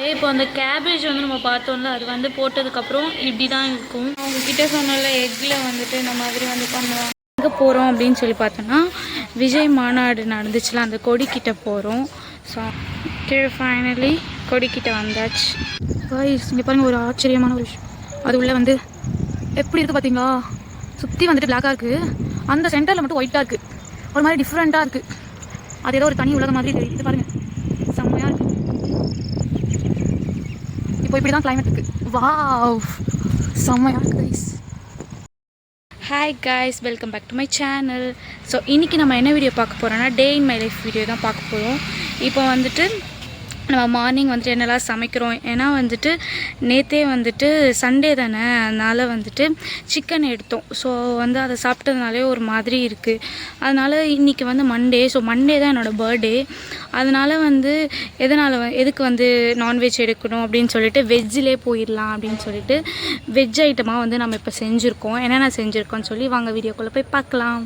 இப்போ அந்த கேபேஜ் வந்து நம்ம பார்த்தோம்ல, அது வந்து போட்டதுக்கப்புறம் இப்படி தான் இருக்கும். அவங்கக்கிட்ட சொன்னால எக்கில் வந்துட்டு இந்த மாதிரி வந்து பண்ணுவாங்க. எங்கே போகிறோம் அப்படின்னு சொல்லி பார்த்தோன்னா, விஜய் மாநாடு நடந்துச்சுல, அந்த கொடிக்கிட்ட போகிறோம். ஸோ ஃபைனலி கொடிக்கிட்ட வந்தாச்சு. காய்ஸ் இங்கே பாருங்கள், ஒரு ஆச்சரியமான ஒரு விஷயம். அது உள்ளே வந்து எப்படி இருக்குது பார்த்தீங்களா? சுற்றி வந்துட்டு பிளாக்காக இருக்குது, அந்த சென்டரில் மட்டும் ஒயிட்டாக இருக்குது. ஒரு மாதிரி டிஃப்ரெண்ட்டாக இருக்குது. அது ஏதோ ஒரு தனி உலகம் மாதிரி தெரியுது. இது பாருங்கள், செம்மையாக இருக்குது. இப்போ இப்படி தான் கிளைமேட் இருக்குது. வாவ், செம்மையாக இருக்குது guys. Hi guys, welcome back to my channel. So இன்றைக்கி நம்ம என்ன வீடியோ பார்க்க போகிறோன்னா, day in my life video தான் பார்க்க போகிறோம். இப்போ வந்துட்டு நம்ம மார்னிங் வந்துட்டு என்னெல்லாம் சமைக்கிறோம், ஏன்னா வந்துட்டு நேற்றே வந்துட்டு சண்டே தானே, அதனால் வந்துட்டு சிக்கன் எடுத்தோம். ஸோ வந்து அதை சாப்பிட்டதுனாலே ஒரு மாதிரி இருக்குது. அதனால் இன்றைக்கி வந்து மண்டே. ஸோ மண்டே தான் என்னோடய பர்த்டே. அதனால் வந்து எதுக்கு வந்து நான்வெஜ் எடுக்கணும் அப்படின்னு சொல்லிட்டு வெஜ்ஜிலே போயிடலாம் அப்படின்னு சொல்லிட்டு வெஜ் ஐட்டமாக வந்து நம்ம இப்போ செஞ்சுருக்கோம். என்னென்ன செஞ்சுருக்கோன்னு சொல்லி வாங்க வீடியோக்குள்ளே போய் பார்க்கலாம்.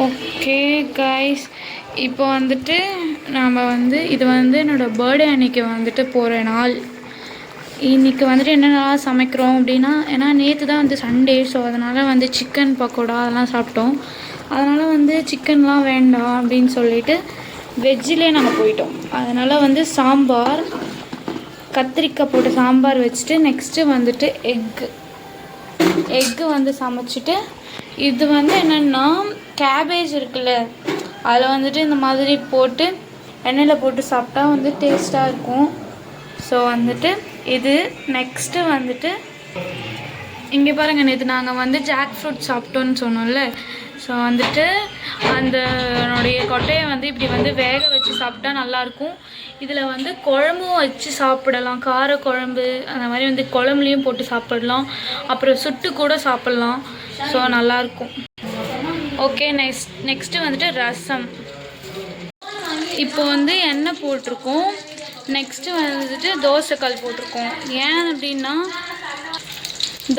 ஓகே கைஸ், இப்போ வந்துட்டு நம்ம வந்து இது வந்து என்னோடய பர்த்டே அன்றைக்கி வந்துட்டு போகிற நாள். இன்றைக்கி வந்துட்டு என்னென்னலாம் சமைக்கிறோம் அப்படின்னா, ஏன்னா நேற்று தான் வந்து சண்டே. ஸோ அதனால் வந்து சிக்கன் பக்கோடா அதெல்லாம் சாப்பிட்டோம். அதனால் வந்து சிக்கன்லாம் வேண்டாம் அப்படின்னு சொல்லிட்டு வெஜ்ஜிலே நாங்கள் போயிட்டோம். அதனால் வந்து சாம்பார், கத்திரிக்காய் போட்டு சாம்பார் வச்சுட்டு நெக்ஸ்ட்டு வந்துட்டு எக்கு வந்து சமைச்சிட்டு, இது வந்து என்னென்னா கேபேஜ் இருக்குல்ல, அதில் வந்துட்டு இந்த மாதிரி போட்டு எண்ணெயில் போட்டு சாப்பிட்டா வந்து டேஸ்ட்டாக இருக்கும். ஸோ வந்துட்டு இது நெக்ஸ்ட்டு வந்துட்டு இங்கே பாருங்கள், நேற்று நாங்கள் வந்து ஜாக் ஃப்ரூட் சாப்பிட்டோன்னு சொன்னோம்ல. ஸோ வந்துட்டு அதனுடைய கொட்டையை வந்து இப்படி வந்து வேக வச்சு சாப்பிட்டா நல்லாயிருக்கும். இதில் வந்து குழம்பும் வச்சு சாப்பிடலாம், கார குழம்பு அந்த மாதிரி வந்து குழம்புலையும் போட்டு சாப்பிடலாம், அப்புறம் சுட்டு கூட சாப்பிட்லாம். ஸோ நல்லாயிருக்கும். ஓகே, நெக்ஸ்ட்டு வந்துட்டு ரசம். இப்போ வந்து எண்ணெய் போட்டிருக்கோம். நெக்ஸ்ட்டு வந்துட்டு தோசைக்கல் போட்டிருக்கோம். ஏன் அப்படின்னா,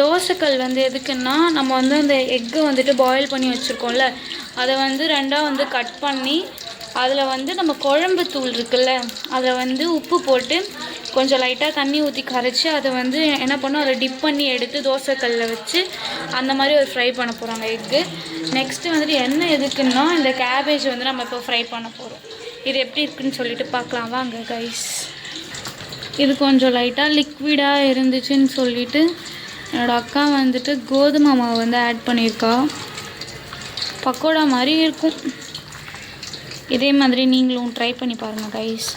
தோசைக்கல் வந்து எதுக்குன்னா, நம்ம வந்து அந்த எக்கு வந்துட்டு பாயில் பண்ணி வச்சுருக்கோம்ல, அதை வந்து ரெண்டாக வந்து கட் பண்ணி அதில் வந்து நம்ம குழம்பு தூள் இருக்குல்ல, அதை வந்து உப்பு போட்டு கொஞ்சம் லைட்டாக தண்ணி ஊற்றி கரைச்சி அதை வந்து என்ன பண்ணோம், அதை டிப் பண்ணி எடுத்து தோசைக்கல்லில் வச்சு அந்த மாதிரி ஒரு ஃப்ரை பண்ண போகிறாங்க எக்கு. நெக்ஸ்ட்டு வந்துட்டு எண்ணெய் எதுக்குன்னா, இந்த கேபேஜ் வந்து நம்ம இப்போ ஃப்ரை பண்ண போகிறோம். இது எப்படி இருக்குன்னு சொல்லிட்டு பார்க்கலாம் வாங்க கைஸ். இது கொஞ்சம் லைட்டாக லிக்விடாக இருந்துச்சுன்னு சொல்லிட்டு என்னோடய அக்கா வந்துட்டு கோதுமை மாவு வந்து ஆட் பண்ணியிருக்கா. பக்கோடா மாதிரி இருக்கும். இதே மாதிரி நீங்களும் ட்ரை பண்ணி பாருங்கள் கைஸ்.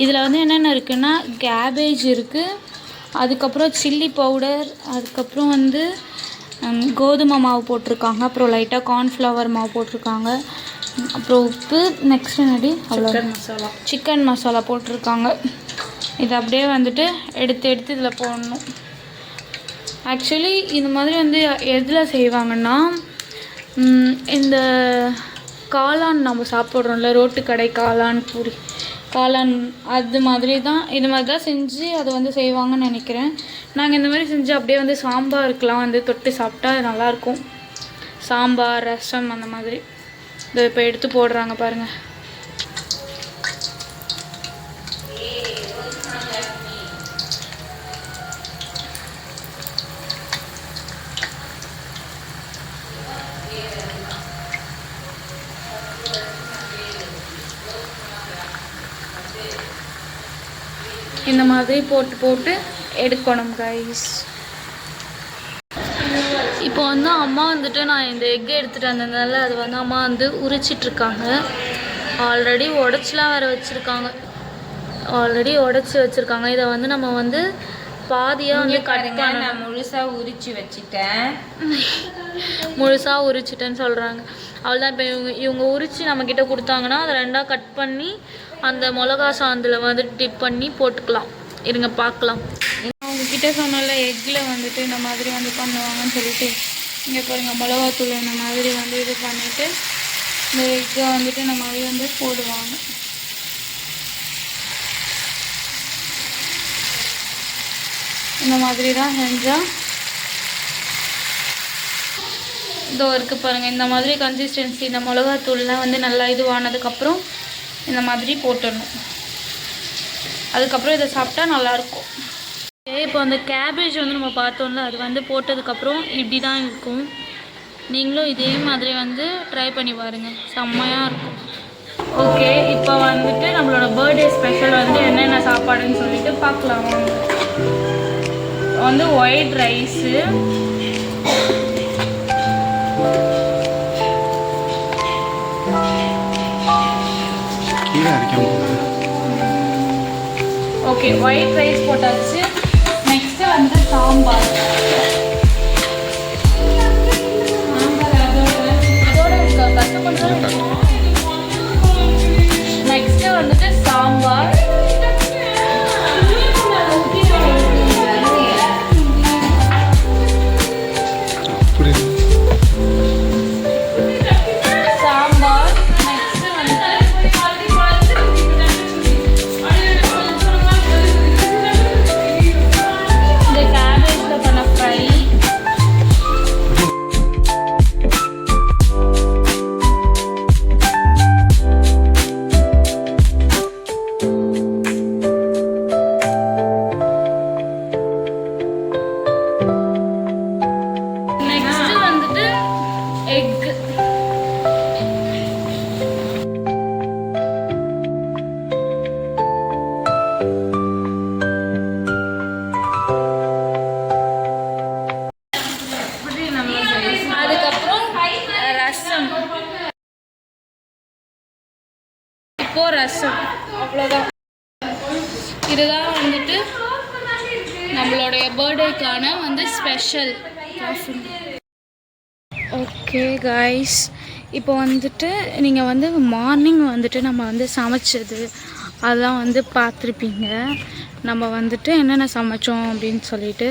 இதில் வந்து என்னென்ன இருக்குன்னா, கேபேஜ் இருக்குது, அதுக்கப்புறம் சில்லி பவுடர், அதுக்கப்புறம் வந்து கோதுமை மாவு போட்டிருக்காங்க, அப்புறம் லைட்டாக கார்ன்ஃப்ளவர் மாவு போட்டிருக்காங்க, அப்புறம் உப்பு, நெக்ஸ்ட் என்னடி அவ்வளோ சிக்கன் மசாலா போட்டிருக்காங்க. இது அப்படியே வந்துட்டு எடுத்து இதில் போடணும். ஆக்சுவலி இந்த மாதிரி வந்து எதில் செய்வாங்கன்னா, இந்த காளான் நம்ம சாப்பிட்றோம்ல, ரோட்டு கடை காளான் பூரி, காளான் அது மாதிரி தான், இது மாதிரி தான் செஞ்சு அதை வந்து செய்வாங்கன்னு நினைக்கிறேன். நாங்கள் இந்த மாதிரி செஞ்சு அப்படியே வந்து சாம்பாருக்கெலாம் வந்து தொட்டு சாப்பிட்டா அது நல்லாயிருக்கும். சாம்பார், ரசம் அந்த மாதிரி. இதை இப்போ எடுத்து போடுறாங்க பாருங்கள். இந்த மாதிரி போட்டு எடுக்கணும் கைஸ். இப்போ வந்து அம்மா வந்துட்டு நான் இந்த எக்கு எடுத்துகிட்டு வந்ததுனால அது வந்து அம்மா வந்து உரிச்சிட்ருக்காங்க. ஆல்ரெடி உடச்சிலாம் வேறு வச்சுருக்காங்க. இதை வந்து நம்ம வந்து பாதியாக வந்து கட் பண்ண. நான் முழுசாக உரிச்சிட்டேன்னு சொல்கிறாங்க. அவ்வளோதான். இப்போ இவங்க உரித்து நம்மக்கிட்ட கொடுத்தாங்கன்னா அதை ரெண்டாக கட் பண்ணி அந்த மிளகா சாந்தில் வந்து டிப் பண்ணி போட்டுக்கலாம். இருங்க பார்க்கலாம். அவங்கக்கிட்ட சொன்னால எக்கில் வந்துட்டு இந்த மாதிரி வந்து பண்ணுவாங்கன்னு சொல்லிட்டு இங்கே பாருங்கள், மிளகாத்தூள் இந்த மாதிரி வந்து இது பண்ணிவிட்டு இந்த எக்கை வந்துட்டு இந்த மாதிரி வந்து போடுவாங்க. இந்த மாதிரி தான் செஞ்சால் இதோ இருக்குது பாருங்கள். இந்த மாதிரி கன்சிஸ்டன்சி, இந்த மிளகாத்தூள்லாம் வந்து நல்லா இதுவானதுக்கப்புறம் இந்த மாதிரி போட்டுடணும். அதுக்கப்புறம் இதை சாப்பிட்டா நல்லாயிருக்கும். இப்போ அந்த கேபேஜ் வந்து நம்ம பார்த்தோம்ல, அது வந்து போட்டதுக்கப்புறம் இப்படி தான் இருக்கும். நீங்களும் இதே மாதிரி வந்து ட்ரை பண்ணி பாருங்கள், செம்மையாக இருக்கும். ஓகே, இப்போ வந்துட்டு நம்மளோட பர்த்டே ஸ்பெஷல் வந்து என்னென்ன சாப்பாடுன்னு சொல்லிட்டு பார்க்கலாம். வந்து white rice, okay white rice போட்டாச்சு. நெக்ஸ்ட்டு வந்து சாம்பார். நெக்ஸ்ட்டு வந்துட்டு சாம்பார். இப்போ ரசம், அவ்வளோதான். இதுதான் வந்துட்டு நம்மளுடைய பர்த்டேக்கான வந்து ஸ்பெஷல். ஓகே காய்ஸ், இப்போ வந்துட்டு நீங்கள் வந்து மார்னிங் வந்துட்டு நம்ம வந்து சமைச்சது அதெல்லாம் வந்து பார்த்துருப்பீங்க. நம்ம வந்துட்டு என்னென்ன சமைச்சோம் அப்படின்னு சொல்லிட்டு.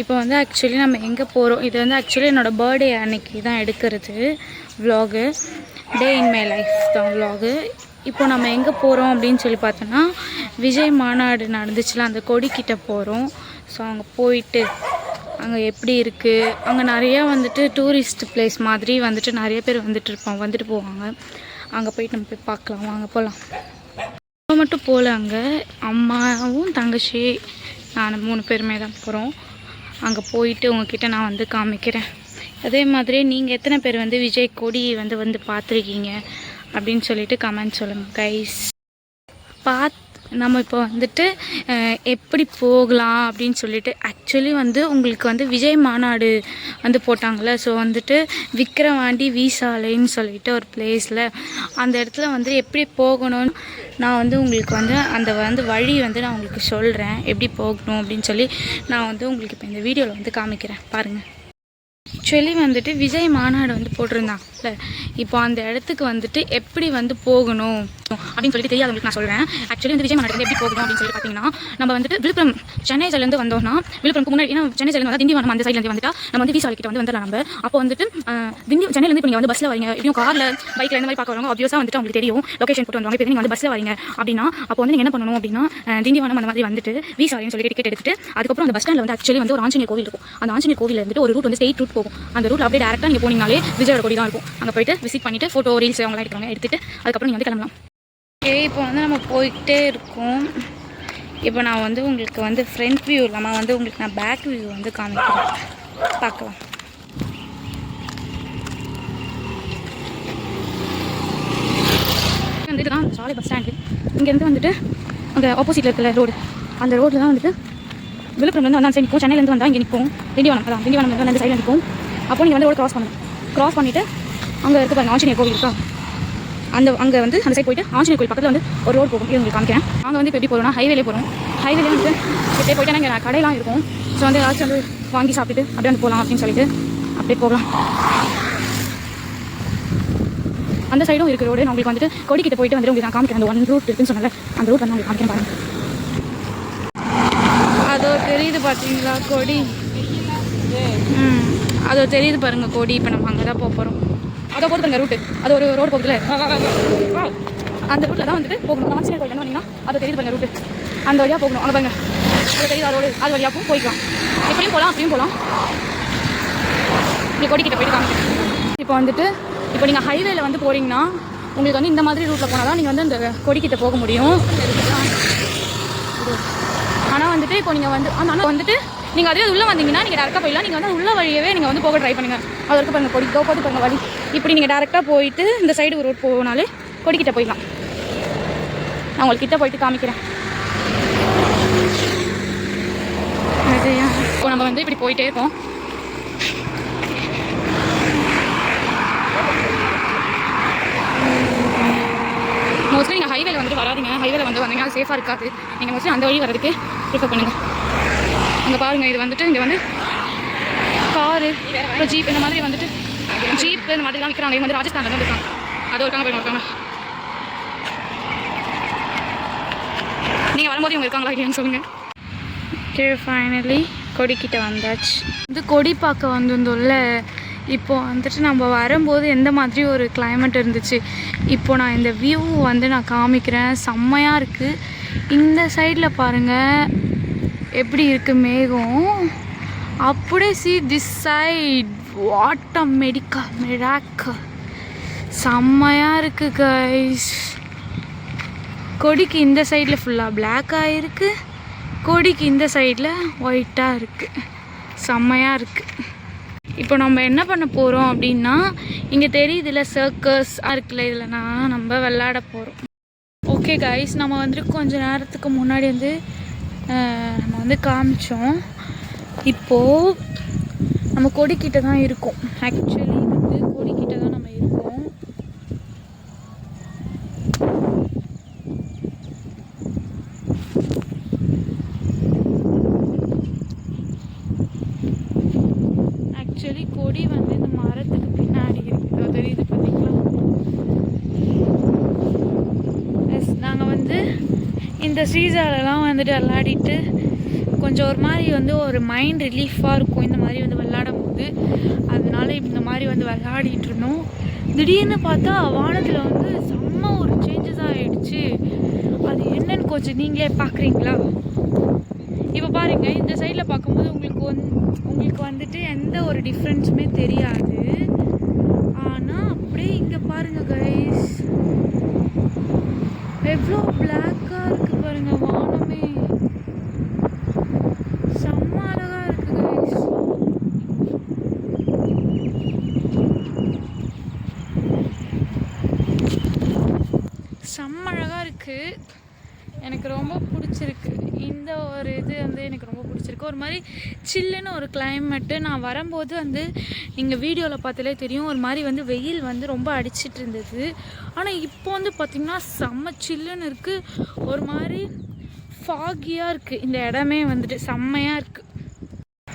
இப்போ வந்து ஆக்சுவலி நம்ம எங்கே போகிறோம், இது வந்து ஆக்சுவலி என்னோடய பர்த்டே அன்னைக்கு தான் எடுக்கிறது vlog. Day in my life தான் விலாகு. இப்போ நம்ம எங்கே போகிறோம் அப்படின்னு சொல்லி பார்த்தோன்னா, விஜய் மாநாடு நடந்துச்சுல, அந்த கொடிக்கிட்ட போகிறோம். ஸோ அங்கே போயிட்டு அங்கே எப்படி இருக்குது, அங்கே நிறையா வந்துட்டு டூரிஸ்ட் பிளேஸ் மாதிரி வந்துட்டு நிறைய பேர் வந்துட்டு போவாங்க. அங்கே போயிட்டு நம்ம போய் பார்க்கலாம், வாங்க போகலாம். நம்ம மட்டும் போகல, அங்கே அம்மாவும் தங்கச்சி நான் 3 பேருமே தான் போகிறோம். அங்கே போயிட்டு உங்ககிட்ட நான் வந்து காமிக்கிறேன். அதே மாதிரி நீங்கள் எத்தனை பேர் வந்து விஜய் கொடி வந்து பார்த்துருக்கீங்க அப்படின்னு சொல்லிட்டு கமெண்ட் சொல்லுங்கள் கைஸ். நம்ம இப்போ வந்துட்டு எப்படி போகலாம் அப்படின்னு சொல்லிட்டு, ஆக்சுவலி வந்து உங்களுக்கு வந்து விஜய் மாநாடு வந்து போட்டாங்கள்ல. ஸோ வந்துட்டு விக்கிரவாண்டி வீசாலைன்னு சொல்லிட்டு ஒரு பிளேஸில், அந்த இடத்துல வந்து எப்படி போகணும்னு நான் வந்து உங்களுக்கு வந்து அந்த வந்து வழி வந்து நான் உங்களுக்கு சொல்கிறேன், எப்படி போகணும் அப்படின்னு சொல்லி நான் வந்து உங்களுக்கு இப்போ இந்த வீடியோவில் வந்து காமிக்கிறேன் பாருங்கள். ஆக்சுவலி வந்துட்டு விஜய் மாநாடு வந்து போட்டிருந்தாங்கல்ல, இப்போ அந்த இடத்துக்கு வந்துட்டு எப்படி வந்து போகணும் அப்படின்னு சொல்லிட்டு தெரியாதவங்களுக்கு நான் சொல்கிறேன். ஆக்சுவலி வந்து விஜய் மாநாடு வந்து எப்படி போகணும் அப்படின்னு சொல்லி பார்த்தீங்கன்னா, நம்ம வந்துட்டு விழுப்புரம் சென்னை சைட்லேருந்து வந்தோம்னா, விழுப்புரம்க்கு முன்னாடி ஏன்னா சென்னை சைட்லேருந்து வந்தால் திண்டிவனம் அந்த சைட்லேருந்து வந்துட்டா நம்ம வந்து வீசாலைக்கிட்ட வந்து வந்துடலாம். நம்ம அப்போ வந்துட்டு சென்னையிலேருந்து இப்போ நீங்கள் வந்து பஸ்ஸில் வரீங்க, இப்படியும் காரில் பைக்கில் இந்த மாதிரி பார்க்க வரவங்க ஆப்வியஸாக வந்துட்டு உங்களுக்கு தெரியும், லொக்கேஷன் போட்டு வந்துவாங்க. இப்போ நீங்கள் வந்து பஸ்ஸில் வரீங்க அப்படின்னா, அப்போ வந்து நீங்கள் என்ன பண்ணணும் அப்படின்னா, திண்டிவனம் அந்த மாதிரி வந்துட்டு வீசாலைன்னு சொல்லி டிக்கெட் எடுத்துட்டு, அதுக்கப்புறம் அந்த பஸ் ஸ்டாண்டில் வந்து ஆக்சுவலி வந்து ஒரு ஆஞ்சநேயர் கோவில் இருக்கும். அந்த ஆஞ்சநேயர் கோவில் வந்துட்டு ஒரு ரூட் வந்து ஸ்ட்ரெயிட் ரூட் போகும். அந்த ரூட் அப்படியே டேரெக்டாக நீங்கள் போனீங்கனாலே விஜயோட கொடி தான் இருக்கும். அங்கே போயிட்டு விசிட் பண்ணிவிட்டு ஃபோட்டோ ரீல்ஸ் அவங்களாம் எடுத்துட்டு அதுக்கப்புறம் நீங்கள் வந்து கிளம்பலாம். ஓகே, இப்போ வந்து நம்ம போய்கிட்டே இருக்கோம். இப்போ நான் வந்து உங்களுக்கு வந்து ஃப்ரண்ட் வியூ இல்லாமல் வந்து உங்களுக்கு நான் பேக் வியூ வந்து காமிக்கிறேன், பார்க்கலாம். வந்து இதுதான் சாலை பஸ் ஸ்டாண்டு. இங்கேருந்து வந்துட்டு அங்கே ஆப்போசிட்டில் இருக்கிற ரோடு, அந்த ரோட்டில் தான் வந்துட்டு விழுப்புரம்லேருந்து வந்தால் சரி நிற்கும், சென்னையிலேருந்து வந்தால் இங்கே நிற்கும். திண்டிவனம் தான், திண்டிவனம் அந்த சைடில் நிற்கும். அப்போ நீங்கள் வந்து ரோடு க்ராஸ் பண்ணிவிட்டு அங்கே இருக்க பாருங்கள் ஆஞ்சநேயர் கோவில் இருக்கா, அங்கே வந்து அந்த சைட் போய்ட்டு ஆஞ்சநேயர் கோவில் பக்கத்தில் வந்து ஒரு ரோடு போகும். இது உங்களுக்கு காமிக்கிறேன். நாங்கள் வந்து இப்போ எப்படி போகிறோம்னா ஹைவேலே போகிறோம். ஹைவேலே வந்து இப்படியே போய்ட்டு இங்கே கடையெல்லாம் இருக்கும். ஸோ வந்து ஏதாச்சும் வந்து வாங்கி சாப்பிட்டுட்டு அப்படியே வந்து போகலாம் அப்படின்னு சொல்லிட்டு அப்படியே போகலாம். அந்த சைடும் இருக்கிற ரோடு நான் உங்களுக்கு வந்துட்டு கொடிக்கிட்ட போயிட்டு வந்துட்டு உங்களுக்கு நான் காமிக்கிறேன். அந்த 1 ரூட் இருக்குன்னு சொன்னால அந்த ரூட் வந்து உங்களுக்கு காமிக்கிறேன் பாருங்கள். அதோ தெரியுது பார்த்தீங்களா கொடி, அதோ தெரியுது பாருங்கள் கொடி. இப்போ நம்ம அங்கே தான் போகிறோம். அதை போட்டு பாருங்க ரூட்டு, அது ஒரு ரோடு போகுதுல, அந்த ரூட்டில் தான் வந்துட்டு போகணும். ஆஞ்சநேயர் கோயில் என்ன பண்ணிங்கன்னா அதை தெரியுது பாருங்க ரூட்டு, அந்த வழியாக போகணும். அங்கே பாருங்க அது தெரியுது ரோடு, அது வழியாகவும் போய்க்கலாம். எப்படியும் போகலாம், அப்படியும் போகலாம். நீங்கள் கொடிக்கிட்ட போயிட்டு காமிங்க. இப்போ வந்துட்டு இப்போ நீங்கள் ஹைவேல வந்து போகிறீங்கன்னா உங்களுக்கு வந்து இந்த மாதிரி ரூட்டில் போனால் தான் நீங்கள் வந்து அந்த கொடிக்கிட்ட போக முடியும். வந்துட்டு இப்போ நீங்கள் வந்து ஆனால் வந்துட்டு நீங்கள் அதே உள்ளே வந்தீங்கன்னா நீங்கள் டேரெக்டாக போயிடலாம். நீங்கள் வந்து உள்ள வழியவே நீங்கள் வந்து போக ட்ரை பண்ணுங்கள். அது வரைக்கும் பாருங்கள் கொடி போது பாருங்கள் வழி. இப்படி நீங்கள் டேரெக்டாக போயிட்டு இந்த சைடு ஒரு ரோட் போனாலே கொடிக்கிட்ட போயிடலாம். நான் உங்களுக்கு கிட்ட போயிட்டு காமிக்கிறேன். இப்போ நம்ம வந்து இப்படி போயிட்டே இருக்கோம். மோஸ்ட்லி நீங்கள் ஹைவேல வந்துட்டு வராதிங்க. ஹைவேல வந்து வந்தீங்கன்னா அது சேஃபாக இருக்காது. நீங்கள் மோஸ்ட்லி அந்த வழி வரதுக்கு ப்ரிஃபர் பண்ணுங்கள். அங்கே பாருங்கள், இது வந்துட்டு இங்கே வந்து காரு அப்புறம் ஜீப் இந்த மாதிரி வந்துட்டு ஜீப் இந்த மாதிரிலாம் விற்கிறாங்க. இது வந்து ராஜஸ்தானில் தான் இருக்காங்க. அது இருக்காங்க போய் இருக்காங்க. நீங்கள் வரும்போது இவங்க இருக்காங்களா இல்லையான்னு சொல்லுங்கள். ஓகே, ஃபைனலி கொடிக்கிட்ட வந்தாச்சு. வந்து கொடி பார்க்க வந்திருந்தோம்ல, இப்போது வந்துட்டு நம்ம வரும்போது எந்த மாதிரி ஒரு கிளைமேட் இருந்துச்சு. இப்போது நான் இந்த வியூ வந்து நான் காமிக்கிறேன். செம்மையாக இருக்குது. இந்த சைடில் பாருங்கள் எப்படி இருக்குது மேகம். அப்படியே see this side, what a miracle. செம்மையாக இருக்குது கைஸ். கொடிக்கு இந்த சைடில் ஃபுல்லாக பிளாக்காக இருக்குது, கொடிக்கு இந்த சைடில் ஒயிட்டாக இருக்குது. செம்மையாக இருக்குது. இப்போ நம்ம என்ன பண்ண போகிறோம் அப்படின்னா, இங்கே தெரியுதுல சர்க்கஸ் இருக்குல்ல, இதில் நம்ம விளையாட போகிறோம். ஓகே கைஸ், நம்ம வந்துட்டு கொஞ்ச நேரத்துக்கு முன்னாடி வந்து நம்ம வந்து காமிச்சோம். இப்போது நம்ம கொடிக்கிட்ட தான் இருக்கோம். ஆக்சுவலி வந்து கொடிக்கிட்ட தான் நம்ம இருக்கோம். ஆக்சுவலி கொடி வந்து இந்த மரத்துக்கு பின்னாடி இருக்குது. தெரியுது பார்த்தீங்களா? எஸ், நாங்கள் வந்து இந்த சீசாலெலாம் வந்துட்டு விளையாடிட்டு கொஞ்சம் ஒரு மாதிரி வந்து ஒரு மைண்ட் ரிலீஃபாக இருக்கும் இந்த மாதிரி வந்து விளையாடும் போது. அதனால இந்த மாதிரி வந்து விளையாடிட்டு இருந்தோம். திடீர்னு பார்த்தா வானத்தில் வந்து செம்ம ஒரு சேஞ்சஸ் ஆகிடுச்சு. அது என்னன்னு கொஞ்சம் நீங்களே பார்க்குறீங்களா? இப்போ பாருங்கள், இந்த சைடில் பார்க்கும்போது உங்களுக்கு வந்துட்டு எந்த ஒரு டிஃப்ரென்ஸுமே தெரியாது. ஆனால் அப்படியே இங்கே பாருங்கள் கைஸ், எவ்வளோ பிளாக்காக இருக்குது பாருங்கள் வானமே. செம்ம அழகாக இருக்குது கைஸ். செம்ம அழகாக இருக்குது. எனக்கு ரொம்ப பிடிச்சிருக்கு. இந்த ஒரு இது வந்து எனக்கு ரொம்ப பிடிச்சிருக்கு. ஒரு மாதிரி சில்லுன்னு ஒரு கிளைமேட்டு. நான் வரும்போது வந்து நீங்கள் வீடியோவில் பார்த்தாலே தெரியும், ஒரு மாதிரி வந்து வெயில் வந்து ரொம்ப அடிச்சிட்டு இருந்தது. ஆனால் இப்போ வந்து பார்த்திங்கன்னா செம்ம சில்லுன்னு இருக்குது. ஒரு மாதிரி ஃபாகியாக இருக்குது. இந்த இடமே வந்துட்டு செம்மையாக இருக்குது.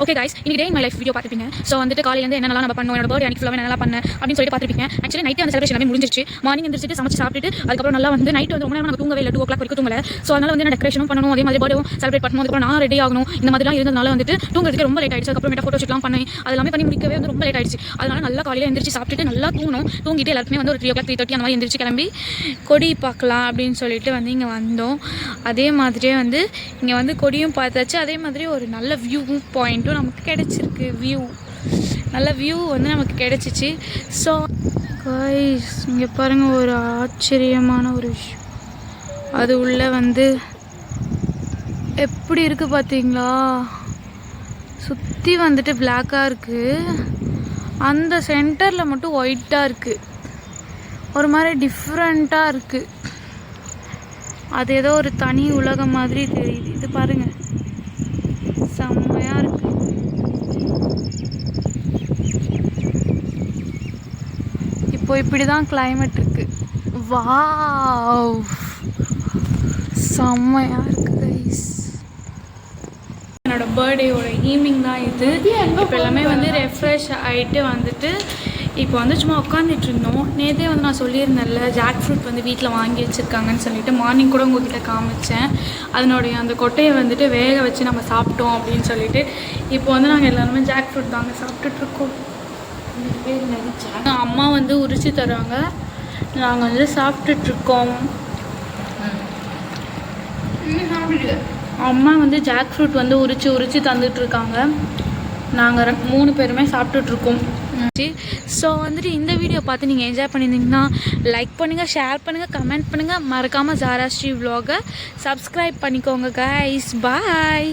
ஓகே கைஸ், இன்னைக்கு டே மை லைஃப் வீடியோ பார்த்துப்பீங்க. ஸோ வந்துட்டு காலையிலேருந்து என்னெல்லாம் நம்ம பண்ணோம், என்னோட பர்த்டே அன்றைக்கி ஃபுல்லாக என்னெல்லாம் பண்ணேன் அப்படின்னு சொல்லிட்டு பார்த்துருப்பீங்க. ஆக்சுவலி நைட்டே அந்த செலிப்ரேஷன் எல்லாமே முடிஞ்சிருச்சு. மார்னிங் எந்திரிச்சிட்டு சமைச்சு சாப்பிட்டு அதுக்கப்புறம் நல்லா வந்து நைட் வந்து ரொம்ப நேரம் நாங்கள் தூங்கவே இல்லை, 2 o'clock வரைக்கும் தூங்கலை. ஸோ அதனால் வந்து நான் டெக்கரேஷனும் பண்ணணும், அதே மாதிரி பர்த்டேவும் செலிப்ரேட் பண்ணணும். அதுக்கப்புறம் நான் ரெடி ஆகணும். இந்த மாதிரிலாம் இருந்ததுனால வந்துட்டு தூங்குறதுக்கு ரொம்ப லேட் ஆயிடுச்சு. அதுக்கப்புறம் ஃபோட்டோ ஷூட்லாம் பண்ணி அதெல்லாமே பண்ணி முடிக்கவே வந்து ரொம்ப லேட் ஆயிடுச்சு. அதனால நல்லா காலையில் எந்திரிச்சு சாப்பிட்டுட்டு நல்லா தூங்கணும். தூங்கிட்டு எல்லாருக்குமே வந்து ஒரு 3 o'clock 3:30 அந்த மாதிரி எந்திரிச்சு கிளம்பி கொடி பார்க்கலாம் அப்படின்னு சொல்லிட்டு வந்து இங்கே வந்தோம். அதே மாதிரியே வந்து இங்கே வந்து கொடியும் பார்த்தாச்சு. அதே மாதிரி ஒரு நல்ல வியூ பாயிண்ட்டும் நமக்கு கிடைச்சிருக்கு. நல்ல வியூ வந்து நமக்கு கிடைச்சிச்சு. ஸோ கைஸ், இங்கே பாருங்கள், ஒரு ஆச்சரியமான ஒரு விஷயம். அது உள்ளே வந்து எப்படி இருக்குது பார்த்தீங்களா? சுற்றி வந்துட்டு பிளாக்காக இருக்குது. அந்த சென்டரில் மட்டும் ஒயிட்டாக இருக்குது. ஒரு மாதிரி டிஃப்ரெண்ட்டாக இருக்குது. அது ஏதோ ஒரு தனி உலகம் மாதிரி தெரியுது. இது பாருங்கள், செம்மையாக இருக்குது. இப்போ இப்படி தான் கிளைமேட் இருக்குது. வாவ், செம்மையாக இருக்குது கைஸ். என்னோட பர்த்டேயோட ஈவினிங் தான் இது. இப்போ எல்லாமே வந்து ரெஃப்ரெஷ் ஆகிட்டு வந்துட்டு இப்போ வந்து சும்மா உட்காந்துட்டு இருந்தோம். நேற்றே வந்து நான் சொல்லியிருந்தேன்ல, ஜாக் ஃப்ரூட் வந்து வீட்டில் வாங்கி வச்சுருக்காங்கன்னு சொல்லிட்டு மார்னிங் கூட உங்கள்கிட்ட காமிச்சேன். அதனுடைய அந்த கொட்டையை வந்துட்டு வேக வச்சு நம்ம சாப்பிட்டோம் அப்படின்னு சொல்லிட்டு இப்போ வந்து நாங்கள் எல்லாருமே ஜாக் ஃப்ரூட் தாங்க சாப்பிட்டுட்ருக்கோம். அம்மா வந்து உரிச்சு தருவாங்க, நாங்கள் வந்து சாப்பிட்டுட்ருக்கோம். அம்மா வந்து ஜாக் ஃப்ரூட் வந்து உரிச்சு தந்துட்டுருக்காங்க. நாங்கள் 3 பேருமே சாப்பிட்டுட்ருக்கோம். ஸோ வந்துட்டு இந்த வீடியோ பார்த்து நீங்கள் என்ஜாய் பண்ணியிருந்தீங்கன்னா லைக் பண்ணுங்கள், ஷேர் பண்ணுங்கள், கமெண்ட் பண்ணுங்கள். மறக்காமல் ஜாராஸ்ரீ vlog-அ சப்ஸ்கிரைப் பண்ணிக்கோங்க கைஸ். பாய்.